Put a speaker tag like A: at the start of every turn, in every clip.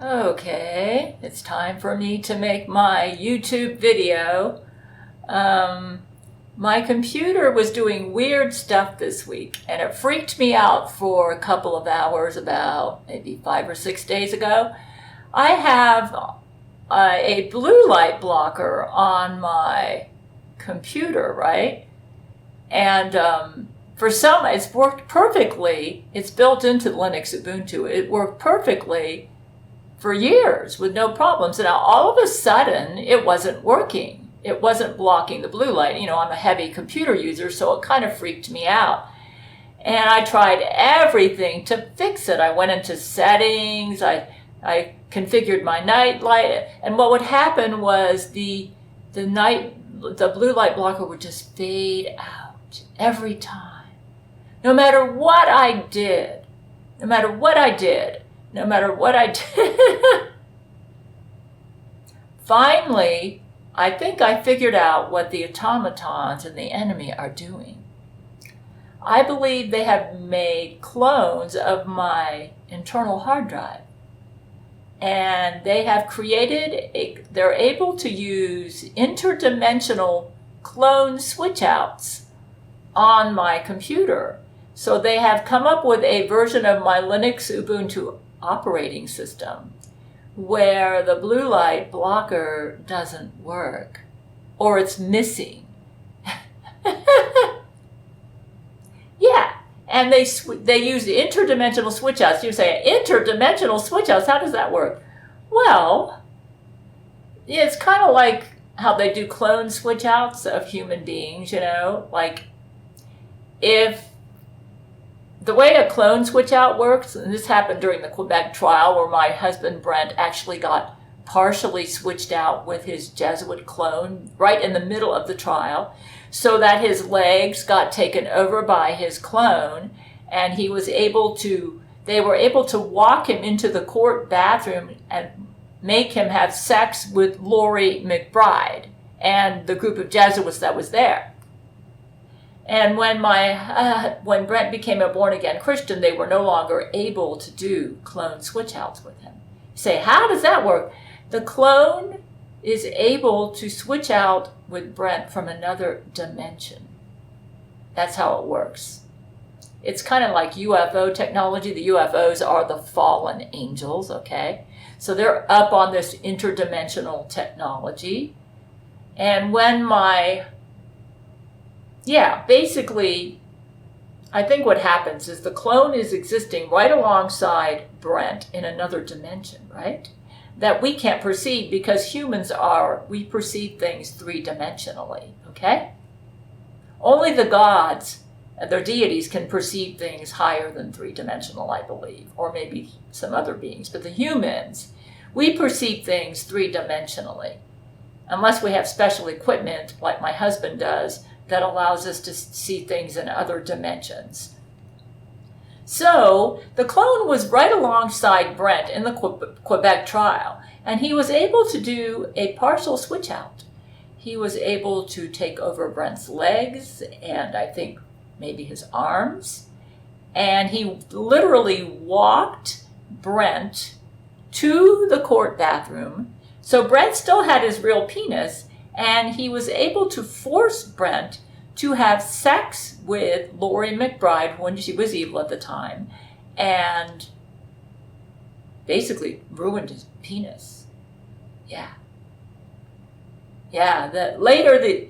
A: Okay, it's time for me to make my YouTube video. My computer was doing weird stuff this week, and it freaked me out for a couple of hours about maybe 5 or 6 days ago. I have a blue light blocker on my computer, right? And for some, it's worked perfectly. It's built into Linux Ubuntu. It worked perfectly for years with no problems. And now all of a sudden, it wasn't working. It wasn't blocking the blue light. You know, I'm a heavy computer user, so it kind of freaked me out. And I tried everything to fix it. I went into settings. I configured my night light. And what would happen was the blue light blocker would just fade out every time. No matter what I did, no matter what I did, no matter what I did. Finally, I think I figured out what the automatons and the enemy are doing. I believe they have made clones of my internal hard drive. And they have they're able to use interdimensional clone switch-outs on my computer. So they have come up with a version of my Linux Ubuntu operating system where the blue light blocker doesn't work, or it's missing. Yeah, and they use interdimensional switch-outs. You say, interdimensional switch-outs, how does that work? Well, it's kind of like how they do clone switch-outs of human beings, you know? Like, if the way a clone switch-out works, and this happened during the Quebec trial where my husband Brent actually got partially switched out with his Jesuit clone right in the middle of the trial, so that his legs got taken over by his clone, and they were able to walk him into the court bathroom and make him have sex with Laurie McBride and the group of Jesuits that was there. And when Brent became a born-again Christian, they were no longer able to do clone switch-outs with him. You say, how does that work? The clone is able to switch out with Brent from another dimension. That's how it works. It's kind of like UFO technology. The UFOs are the fallen angels, okay? So they're up on this interdimensional technology. And when basically, I think what happens is the clone is existing right alongside Brent in another dimension, right? That we can't perceive because we perceive things three-dimensionally, okay? Only the gods, their deities, can perceive things higher than three-dimensional, I believe, or maybe some other beings. But the humans, we perceive things three-dimensionally, unless we have special equipment like my husband does, that allows us to see things in other dimensions. So the clone was right alongside Brent in the Quebec trial, and he was able to do a partial switch out. He was able to take over Brent's legs and I think maybe his arms, and he literally walked Brent to the court bathroom. So Brent still had his real penis, and he was able to force Brent to have sex with Laurie McBride when she was evil at the time, and basically ruined his penis. Yeah. Later,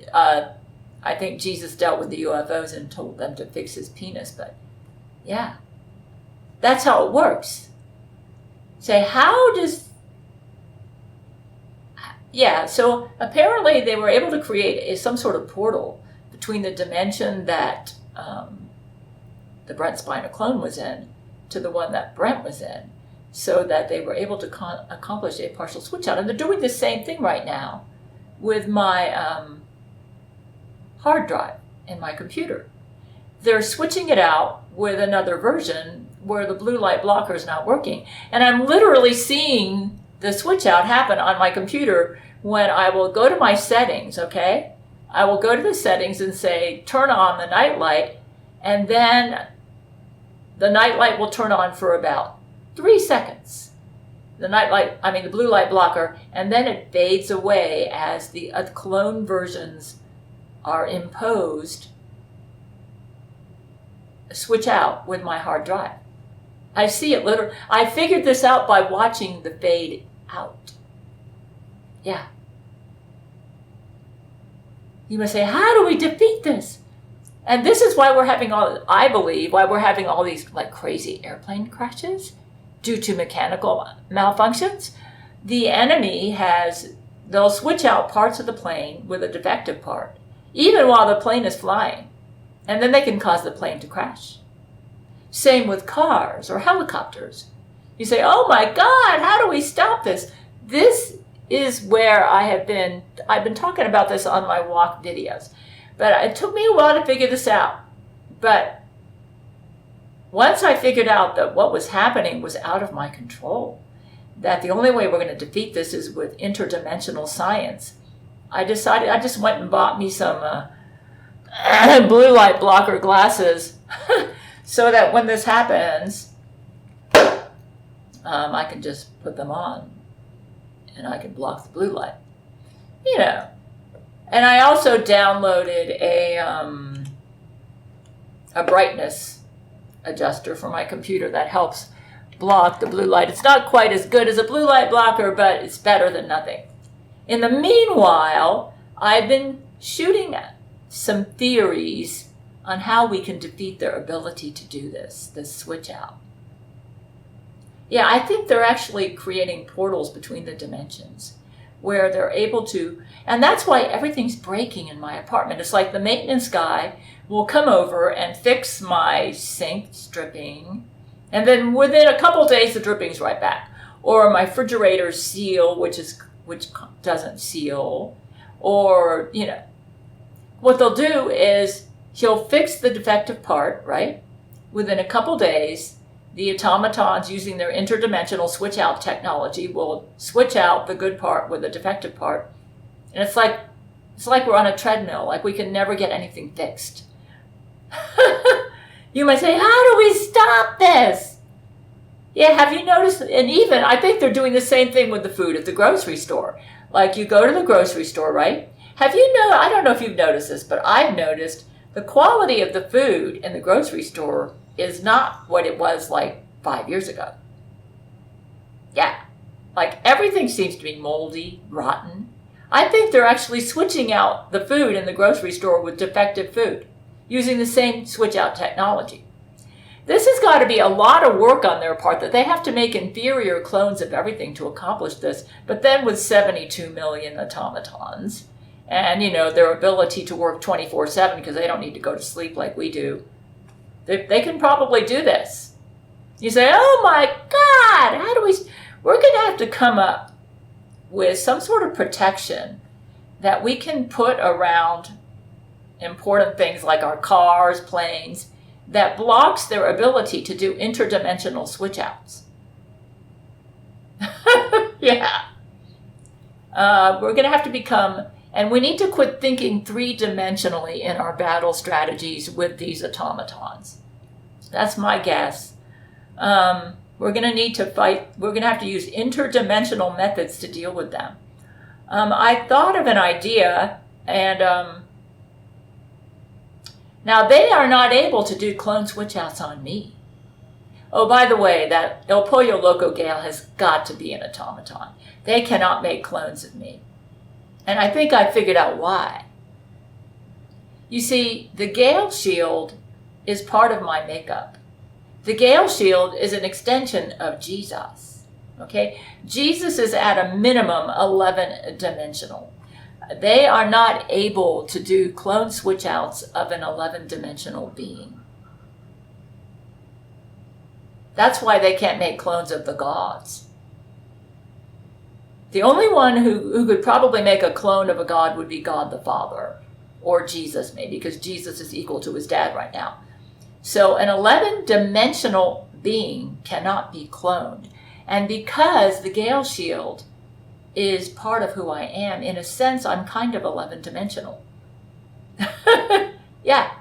A: I think Jesus dealt with the UFOs and told them to fix his penis, but yeah, that's how it works. Say, so apparently they were able to create some sort of portal between the dimension that the Brent Spiner clone was in to the one that Brent was in, so that they were able to accomplish a partial switch out. And they're doing the same thing right now with my hard drive in my computer. They're switching it out with another version where the blue light blocker is not working. And I'm literally seeing the switch out happen on my computer when I will go to my settings, okay? I will go to the settings and say, turn on the night light, and then the night light will turn on for about 3 seconds. the blue light blocker, and then it fades away as the clone versions are imposed, switch out with my hard drive. I see it literally. I figured this out by watching the fade out. Yeah. You must say, how do we defeat this? And this is why I believe why we're having all these like crazy airplane crashes due to mechanical malfunctions. The enemy they'll switch out parts of the plane with a defective part, even while the plane is flying. And then they can cause the plane to crash. Same with cars or helicopters. You say, oh my God, how do we stop this? This is where I've been talking about this on my walk videos. But it took me a while to figure this out. But once I figured out that what was happening was out of my control, that the only way we're going to defeat this is with interdimensional science, I just went and bought me some blue light blocker glasses so that when this happens, I can just put them on and I can block the blue light. You know. And I also downloaded a brightness adjuster for my computer that helps block the blue light. It's not quite as good as a blue light blocker, but it's better than nothing. In the meanwhile, I've been shooting some theories on how we can defeat their ability to do this switch out. Yeah, I think they're actually creating portals between the dimensions where they're able to, and that's why everything's breaking in my apartment. It's like the maintenance guy will come over and fix my sink dripping, and then within a couple days the dripping's right back. Or my refrigerator seal, which doesn't seal, or what they'll do is he'll fix the defective part, right? Within a couple days, the automatons using their interdimensional switch out technology will switch out the good part with the defective part. And it's like we're on a treadmill, like we can never get anything fixed. You might say, how do we stop this? Yeah, have you noticed? And even, I think they're doing the same thing with the food at the grocery store. Like you go to the grocery store, right? I don't know if you've noticed this, but I've noticed the quality of the food in the grocery store is not what it was like 5 years ago. Yeah, like everything seems to be moldy, rotten. I think they're actually switching out the food in the grocery store with defective food, using the same switch out technology. This has got to be a lot of work on their part, that they have to make inferior clones of everything to accomplish this. But then with 72 million automatons and, their ability to work 24/7 because they don't need to go to sleep like we do, they can probably do this. You say, oh my God, we're going to have to come up with some sort of protection that we can put around important things like our cars, planes, that blocks their ability to do interdimensional switch outs. Yeah. We're going to have to become, and we need to quit thinking three-dimensionally in our battle strategies with these automatons. That's my guess. We're going to need to fight, we're going to have to use interdimensional methods to deal with them. I thought of an idea, and now they are not able to do clone switch outs on me. Oh, by the way, that El Pollo Loco Gail has got to be an automaton. They cannot make clones of me. And I think I figured out why. You see, the Gail shield is part of my makeup. The Gail shield is an extension of Jesus. Okay? Jesus is at a minimum 11-dimensional. They are not able to do clone switch outs of an 11-dimensional being. That's why they can't make clones of the gods. The only one who could probably make a clone of a god would be God the Father, or Jesus maybe, because Jesus is equal to his dad right now. So an 11-dimensional being cannot be cloned. And because the Gail shield is part of who I am, in a sense, I'm kind of 11-dimensional. Yeah,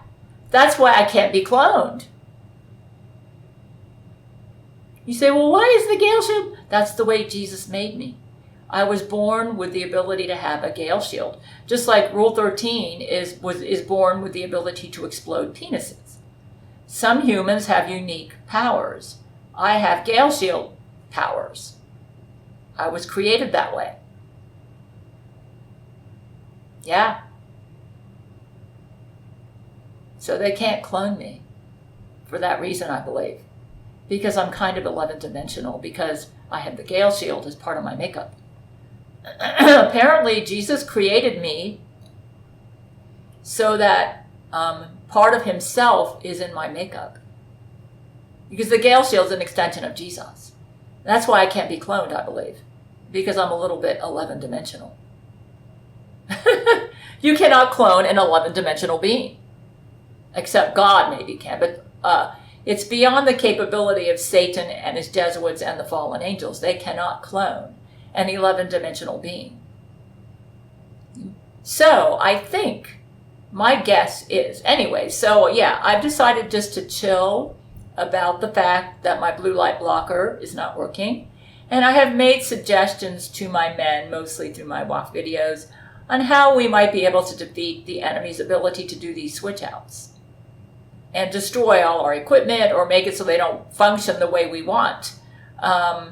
A: that's why I can't be cloned. You say, well, why is the Gail shield? That's the way Jesus made me. I was born with the ability to have a Gail shield. Just like Rule 13 is born with the ability to explode penises. Some humans have unique powers. I have Gail shield powers. I was created that way. Yeah. So they can't clone me for that reason, I believe. Because I'm kind of 11-dimensional, because I have the Gail shield as part of my makeup. Apparently, Jesus created me so that part of himself is in my makeup. Because the Gail shield is an extension of Jesus. That's why I can't be cloned, I believe. Because I'm a little bit 11-dimensional. You cannot clone an 11-dimensional being. Except God maybe can, but it's beyond the capability of Satan and his Jesuits and the fallen angels. They cannot clone an 11-dimensional being. So I think my guess is, anyway, so yeah, I've decided just to chill about the fact that my blue light blocker is not working. And I have made suggestions to my men, mostly through my WAF videos, on how we might be able to defeat the enemy's ability to do these switch outs and destroy all our equipment or make it so they don't function the way we want. I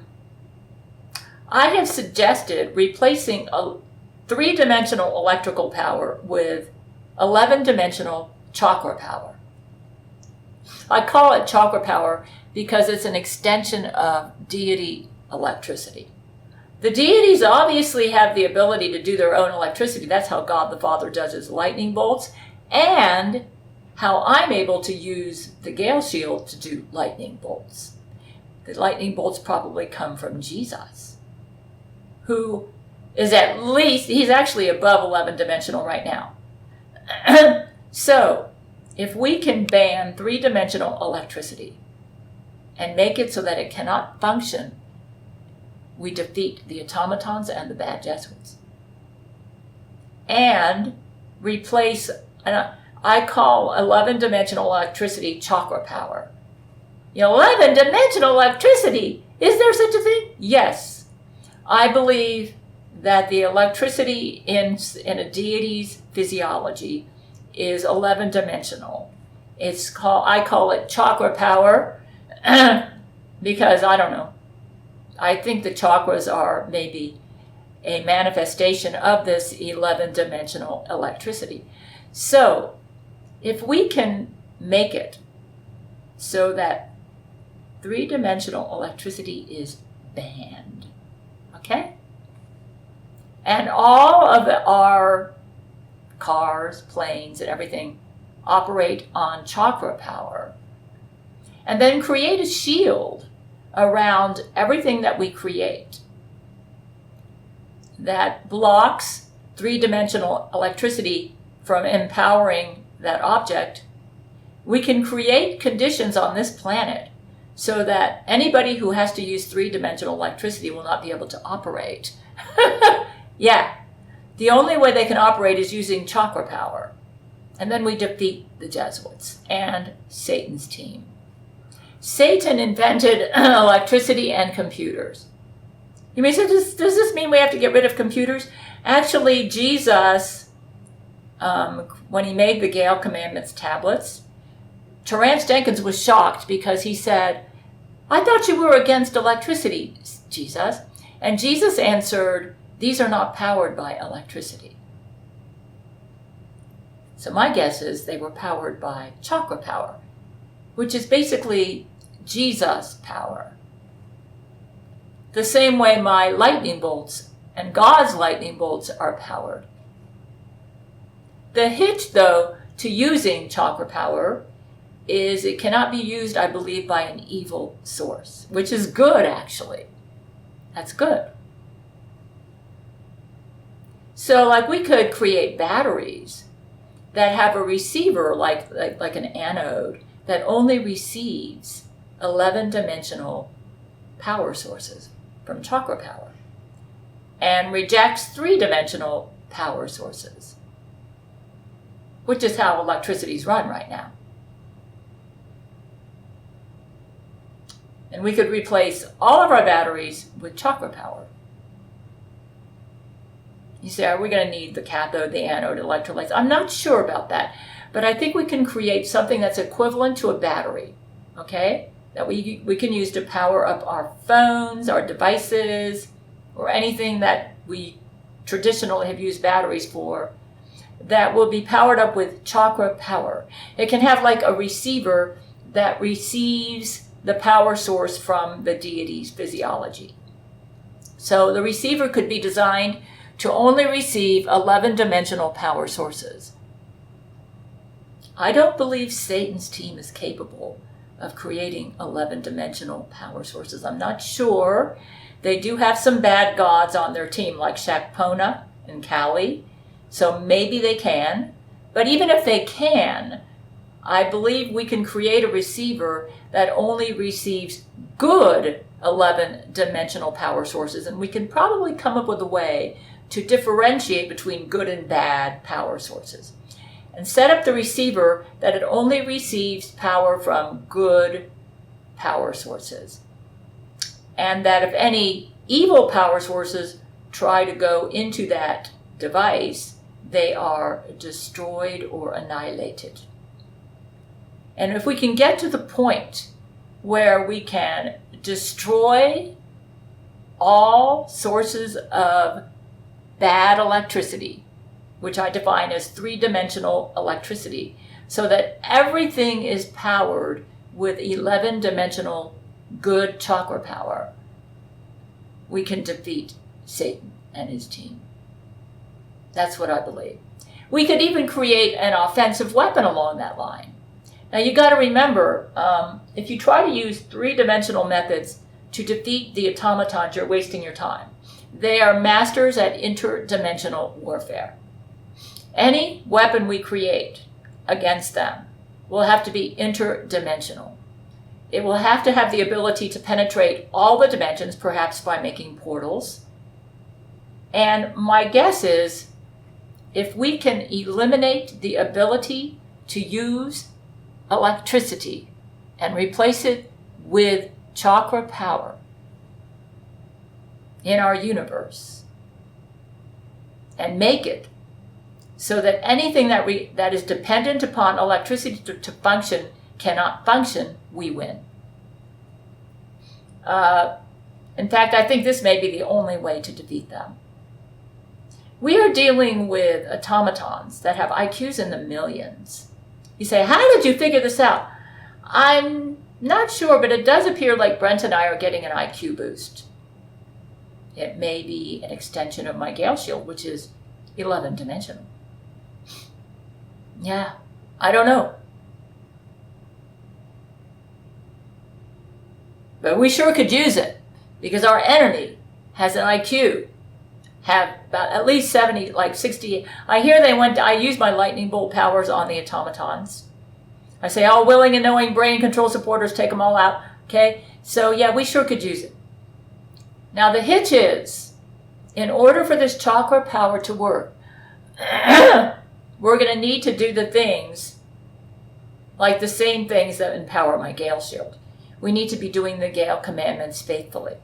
A: have suggested replacing a 3-dimensional electrical power with 11-dimensional chakra power. I call it chakra power because it's an extension of deity electricity. The deities obviously have the ability to do their own electricity. That's how God the Father does his lightning bolts, and how I'm able to use the Gail shield to do lightning bolts. The lightning bolts probably come from Jesus, who is at least, he's actually above 11-dimensional right now. So, if we can ban 3-dimensional electricity and make it so that it cannot function, we defeat the automatons and the bad Jesuits. And replace, I call 11-dimensional electricity chakra power. 11-dimensional electricity! Is there such a thing? Yes. I believe that the electricity in a deity's physiology is 11-dimensional. I call it chakra power because I don't know. I think the chakras are maybe a manifestation of this 11-dimensional electricity. So, if we can make it so that 3-dimensional electricity is banned, okay? And all of our cars, planes, and everything operate on chakra power, and then create a shield around everything that we create that blocks 3-dimensional electricity from empowering that object, we can create conditions on this planet so that anybody who has to use 3-dimensional electricity will not be able to operate. Yeah. The only way they can operate is using chakra power. And then we defeat the Jesuits and Satan's team. Satan invented electricity and computers. You may say, does this mean we have to get rid of computers? Actually, Jesus, when he made the Gail Commandments tablets, Terence Jenkins was shocked because he said, I thought you were against electricity, Jesus. And Jesus answered, these are not powered by electricity. So my guess is they were powered by chakra power, which is basically Jesus power. The same way my lightning bolts and God's lightning bolts are powered. The hitch, though, to using chakra power is it cannot be used, I believe, by an evil source, which is good, actually. That's good. So, like, we could create batteries that have a receiver, like an anode, that only receives 11-dimensional power sources from chakra power and rejects 3-dimensional power sources, which is how electricity is run right now. And we could replace all of our batteries with chakra power. You say, are we going to need the cathode, the anode, electrolytes? I'm not sure about that. But I think we can create something that's equivalent to a battery, okay? That we can use to power up our phones, our devices, or anything that we traditionally have used batteries for, that will be powered up with chakra power. It can have like a receiver that receives the power source from the deity's physiology. So the receiver could be designed to only receive 11-dimensional power sources. I don't believe Satan's team is capable of creating 11-dimensional power sources. I'm not sure. They do have some bad gods on their team, like Shakpona and Kali, so maybe they can. But even if they can, I believe we can create a receiver that only receives good 11-dimensional power sources, and we can probably come up with a way to differentiate between good and bad power sources. And set up the receiver that it only receives power from good power sources. And that if any evil power sources try to go into that device, they are destroyed or annihilated. And if we can get to the point where we can destroy all sources of bad electricity, which I define as 3-dimensional electricity, so that everything is powered with 11-dimensional good chakra power, we can defeat Satan and his team. That's what I believe. We could even create an offensive weapon along that line. Now you got to remember, if you try to use 3-dimensional methods to defeat the automatons, you're wasting your time. They are masters at interdimensional warfare. Any weapon we create against them will have to be interdimensional. It will have to have the ability to penetrate all the dimensions, perhaps by making portals. And my guess is, if we can eliminate the ability to use electricity and replace it with chakra power in our universe, and make it so that anything that is dependent upon electricity to function cannot function, we win. In fact, I think this may be the only way to defeat them. We are dealing with automatons that have IQs in the millions. You say, how did you figure this out? I'm not sure, but it does appear like Brent and I are getting an IQ boost. It may be an extension of my Gail shield, which is 11-dimensional. Yeah, I don't know. But we sure could use it, because our enemy has an IQ, have about at least 70, like 60. I hear I use my lightning bolt powers on the automatons. I say, all willing and knowing brain control supporters, take them all out. Okay, so yeah, we sure could use it. Now the hitch is, in order for this chakra power to work, we're going to need to do the things, like the same things that empower my Gail shield. We need to be doing the Gail commandments faithfully.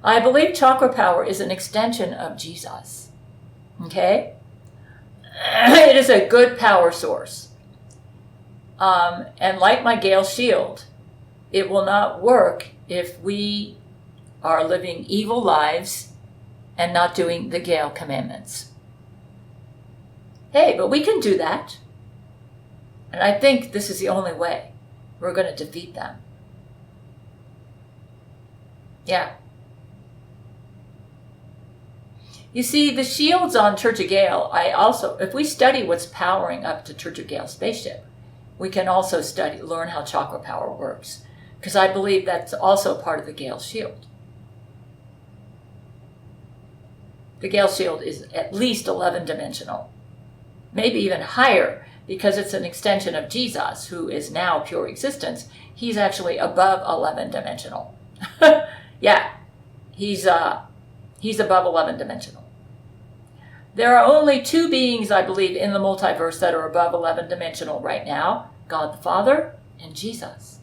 A: I believe chakra power is an extension of Jesus. Okay? It is a good power source. And like my Gail shield, it will not work if we are living evil lives and not doing the Gail commandments. Hey, but we can do that. And I think this is the only way we're going to defeat them. Yeah. You see, the shields on Church of Gail, if we study what's powering up to Church of Gail spaceship, we can also learn how chakra power works. Because I believe that's also part of the Gail shield. The Gail shield is at least 11-dimensional. Maybe even higher, because it's an extension of Jesus, who is now pure existence. He's actually above 11-dimensional. Yeah, he's above 11-dimensional. There are only two beings, I believe, in the multiverse that are above 11-dimensional right now: God the Father and Jesus.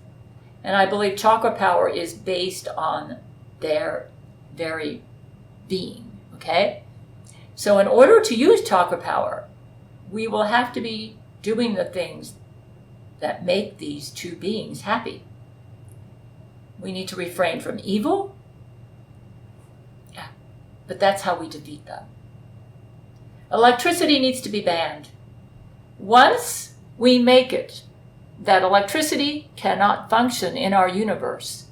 A: And I believe chakra power is based on their very being, okay? So in order to use chakra power, we will have to be doing the things that make these two beings happy. We need to refrain from evil. Yeah, but that's how we defeat them. Electricity needs to be banned. Once we make it that electricity cannot function in our universe,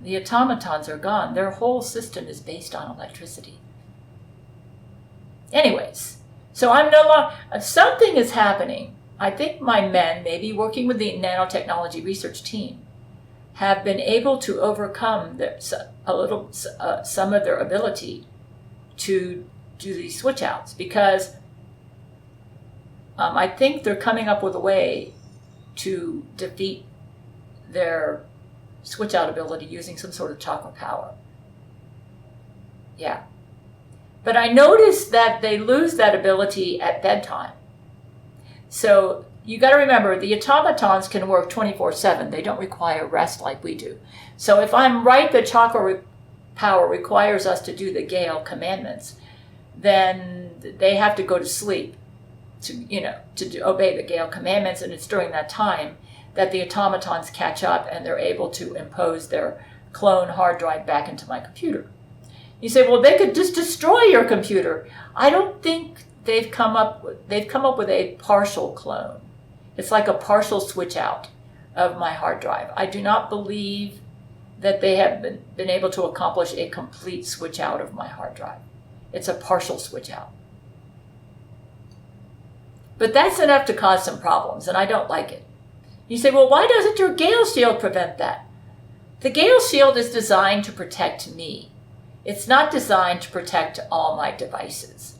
A: the automatons are gone. Their whole system is based on electricity. Anyways, so I'm no longer, something is happening. I think my men, maybe working with the nanotechnology research team, have been able to overcome some of their ability to do these switch outs, because I think they're coming up with a way to defeat their switch out ability using some sort of chakra power. Yeah. But I noticed that they lose that ability at bedtime. So you got to remember, the automatons can work 24/7. They don't require rest like we do. So if I'm right that chakra power requires us to do the Gail commandments, then they have to go to sleep to obey the Gail commandments, and it's during that time that the automatons catch up and they're able to impose their clone hard drive back into my computer. You say, well, they could just destroy your computer. I don't think they've come up with a partial clone. It's like a partial switch out of my hard drive. I do not believe that they have been able to accomplish a complete switch out of my hard drive. It's a partial switch out. But that's enough to cause some problems, and I don't like it. You say, well, why doesn't your Gail Shield prevent that? The Gail Shield is designed to protect me. It's not designed to protect all my devices.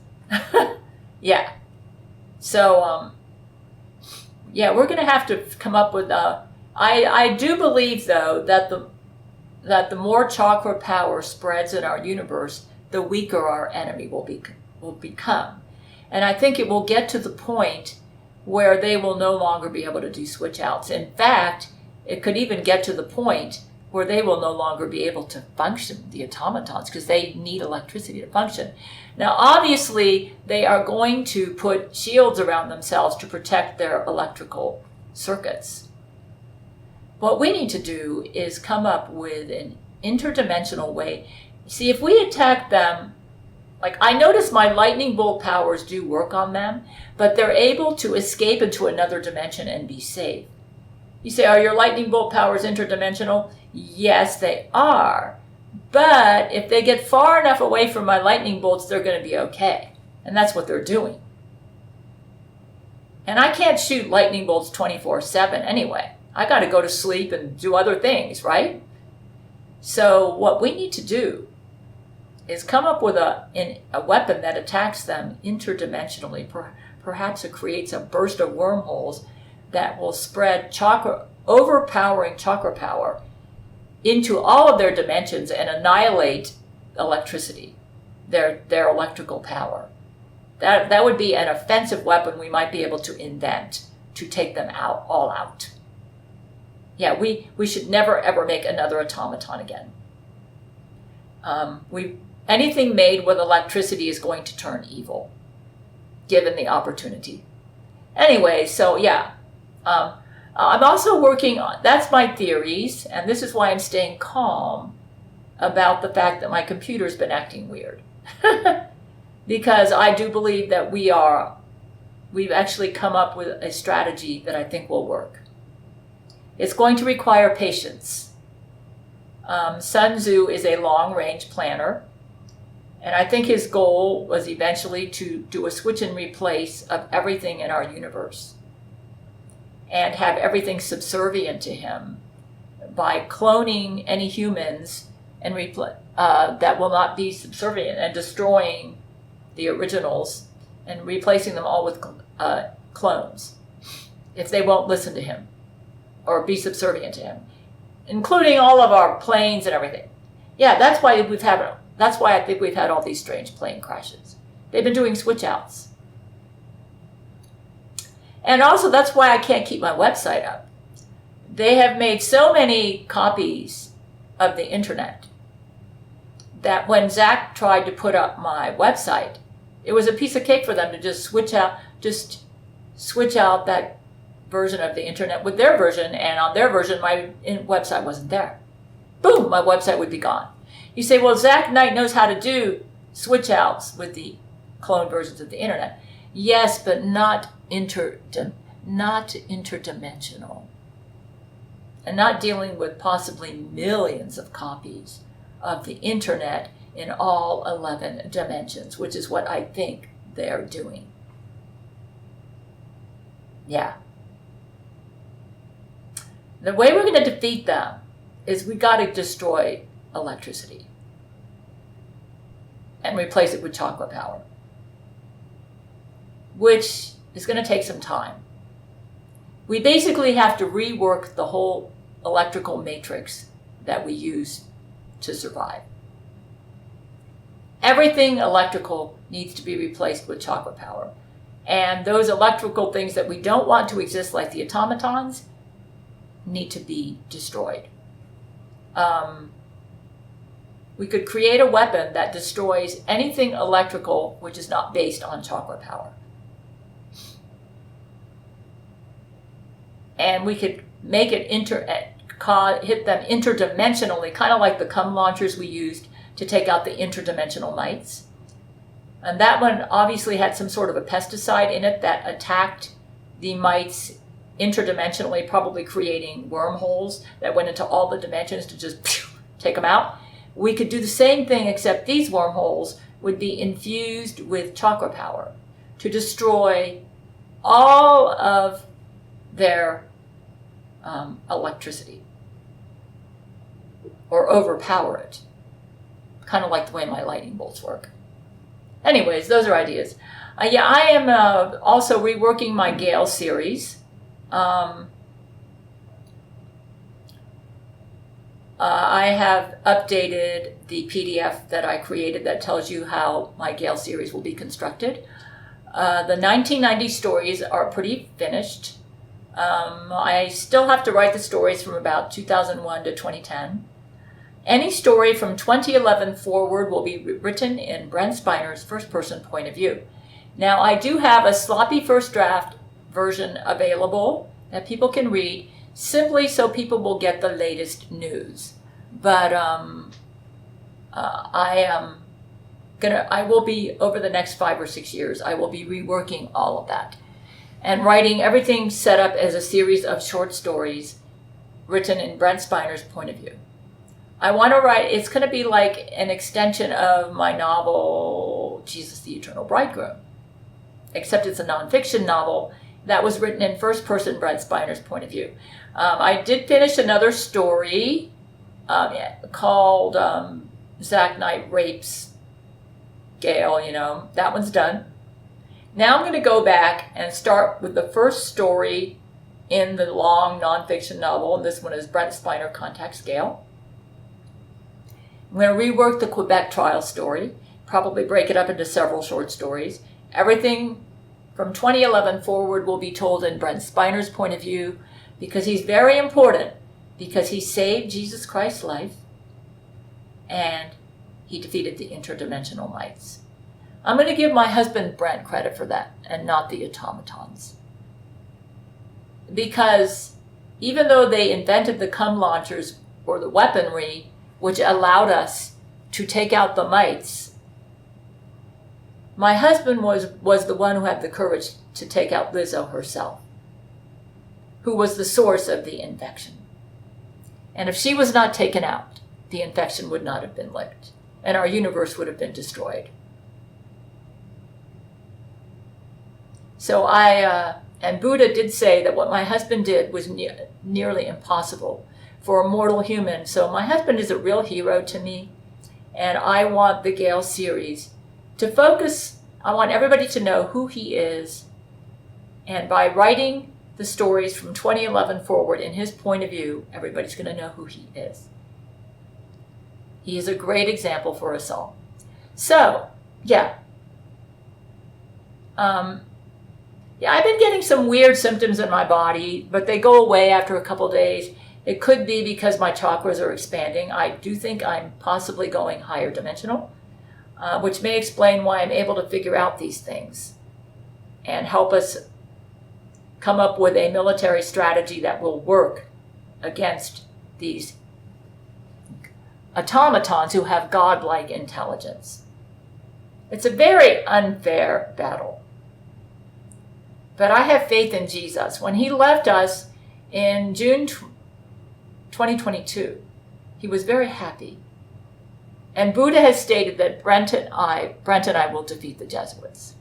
A: Yeah. So, we're going to have to come up with I do believe, though, that the more chakra power spreads in our universe, the weaker our enemy will become. And I think it will get to the point where they will no longer be able to do switch outs. In fact, it could even get to the point where they will no longer be able to function, the automatons, because they need electricity to function. Now, obviously, they are going to put shields around themselves to protect their electrical circuits. What we need to do is come up with an interdimensional way. See, if we attack them, like I notice my lightning bolt powers do work on them, but they're able to escape into another dimension and be safe. You say, are your lightning bolt powers interdimensional? Yes, they are. But if they get far enough away from my lightning bolts, they're going to be okay. And that's what they're doing. And I can't shoot lightning bolts 24/7 anyway. I got to go to sleep and do other things, right? So what we need to do is come up with a weapon that attacks them interdimensionally. Perhaps it creates a burst of wormholes that will spread overpowering chakra power into all of their dimensions and annihilate electricity, their electrical power. That would be an offensive weapon we might be able to invent to take them all out. Yeah, we should never ever make another automaton again. Anything made with electricity is going to turn evil, given the opportunity. Anyway, so yeah. I'm also working on, that's my theories, and this is why I'm staying calm about the fact that my computer's been acting weird. Because I do believe that we've actually come up with a strategy that I think will work. It's going to require patience. Sun Tzu is a long-range planner, and I think his goal was eventually to do a switch and replace of everything in our universe and have everything subservient to him by cloning any humans and that will not be subservient, and destroying the originals and replacing them all with clones if they won't listen to him or be subservient to him, including all of our planes and everything. Yeah, that's why I think we've had all these strange plane crashes. They've been doing switch outs. And also that's why I can't keep my website up, they have made so many copies of the internet that when Zach tried to put up my website, it was a piece of cake for them to just switch out that version of the internet with their version, and on their version, my website wasn't there. Boom, my website would be gone. You say, well, Zach Knight knows how to do switch outs with the clone versions of the internet. Yes, but not interdimensional. And not dealing with possibly millions of copies of the internet in all 11 dimensions, which is what I think they're doing. Yeah. The way we're going to defeat them is we got to destroy electricity and replace it with chakra power, which is going to take some time. We basically have to rework the whole electrical matrix that we use to survive. Everything electrical needs to be replaced with chakra power. And those electrical things that we don't want to exist, like the automatons, need to be destroyed. We could create a weapon that destroys anything electrical which is not based on chakra power. And we could make it hit them interdimensionally, kind of like the cum launchers we used to take out the interdimensional mites. And that one obviously had some sort of a pesticide in it that attacked the mites interdimensionally, probably creating wormholes that went into all the dimensions to just take them out. We could do the same thing, except these wormholes would be infused with chakra power to destroy all of their electricity or overpower it, kind of like the way my lightning bolts work. Anyways, those are ideas. I am also reworking my Gail series. I have updated the PDF that I created that tells you how my Gail series will be constructed. The 1990 stories are pretty finished. I still have to write the stories from about 2001 to 2010. Any story from 2011 forward will be written in Brent Spiner's first-person point of view. Now, I do have a sloppy first draft version available that people can read, simply so people will get the latest news. But I will be, over the next 5 or 6 years, I will be reworking all of that and writing everything set up as a series of short stories written in Brent Spiner's point of view. I want to write, it's going to be like an extension of my novel, Jesus the Eternal Bridegroom, except it's a nonfiction novel that was written in first-person Brent Spiner's point of view. I did finish another story called Zach Knight Rapes Gail, that one's done. Now I'm going to go back and start with the first story in the long nonfiction novel, and this one is Brent Spiner Contacts Gail. I'm going to rework the Quebec trial story, probably break it up into several short stories. Everything from 2011 forward will be told in Brent Spiner's point of view, because he's very important, because he saved Jesus Christ's life and he defeated the interdimensional mites. I'm going to give my husband Brent credit for that and not the automatons. Because even though they invented the cum launchers or the weaponry which allowed us to take out the mites, my husband was the one who had the courage to take out Lizzo herself, who was the source of the infection. And if she was not taken out, the infection would not have been licked, and our universe would have been destroyed. So and Buddha did say that what my husband did was nearly impossible for a mortal human. So my husband is a real hero to me, and I want the Gail series to focus. I want everybody to know who he is, and by writing the stories from 2011 forward in his point of view, everybody's going to know who he is. He is a great example for us all. So, yeah. Yeah, I've been getting some weird symptoms in my body, but they go away after a couple days. It could be because my chakras are expanding. I do think I'm possibly going higher dimensional, which may explain why I'm able to figure out these things and help us come up with a military strategy that will work against these automatons who have godlike intelligence. It's a very unfair battle. But I have faith in Jesus. When he left us in June 2022, he was very happy. And Buddha has stated that Brent and I will defeat the Jesuits.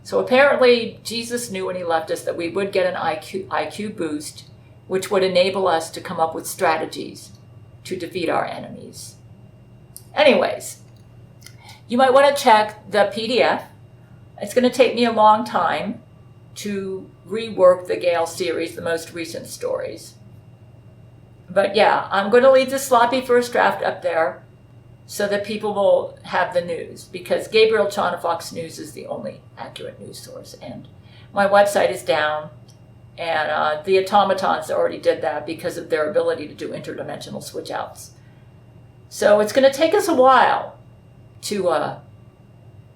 A: So apparently Jesus knew when he left us that we would get an IQ boost, which would enable us to come up with strategies to defeat our enemies. Anyways, you might want to check the PDF. It's going to take me a long time to rework the Gail series, the most recent stories. But yeah, I'm going to leave the sloppy first draft up there so that people will have the news, because Gabriel Chonafok's news is the only accurate news source. And my website is down, and the automatons already did that because of their ability to do interdimensional switch outs. So it's going to take us a while to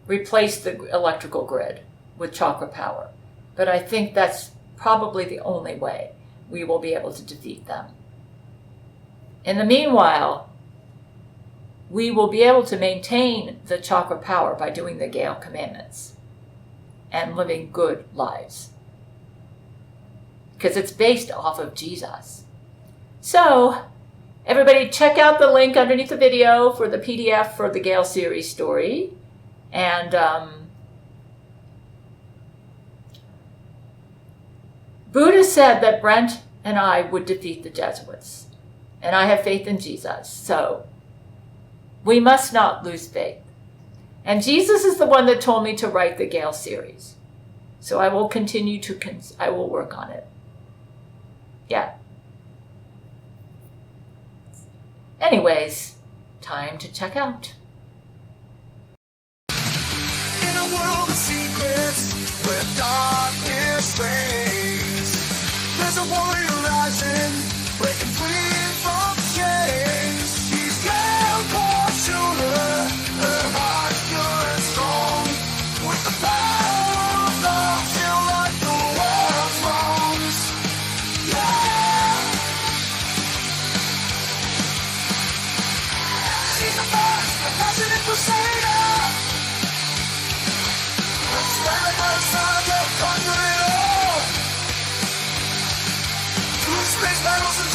A: replace the electrical grid with chakra power. But I think that's probably the only way we will be able to defeat them. In the meanwhile, we will be able to maintain the chakra power by doing the Gail commandments and living good lives, because it's based off of Jesus. So, everybody check out the link underneath the video for the PDF for the Gail series story. And Buddha said that Brent and I would defeat the Jesuits. And I have faith in Jesus. So, we must not lose faith. And Jesus is the one that told me to write the Gail series. So I will continue to, I will work on it. Yeah. Anyways, time to check out.
B: In a world of secrets, where darkness reigns, there's a warrior rising, breaking free from chains. She's Gail Schuler, her heart pure and strong, with the power of love, she'll right the world's wrongs. Yeah! She's a first, a passionate crusader. Stand by her side, they'll conquer it all. Through space battles and